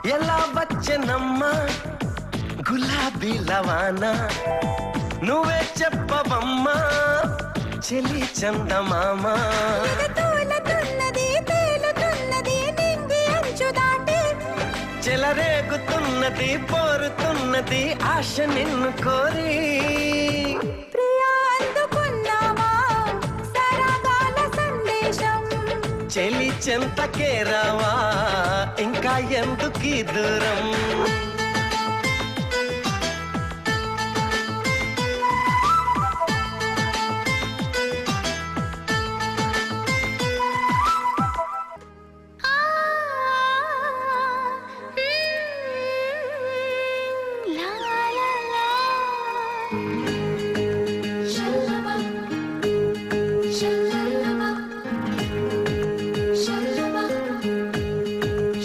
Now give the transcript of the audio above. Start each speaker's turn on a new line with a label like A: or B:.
A: ఎలా వచ్చనమ్మా గులాబీ లవానా నువ్వే చెప్పవమ్మా చెలి చందమామ చెలరేగుతున్నది పోరుతున్నది ఆశ నిన్ను కోరి చెలి చెంతకే రావా ఇంకా ఎందుకీ దూరం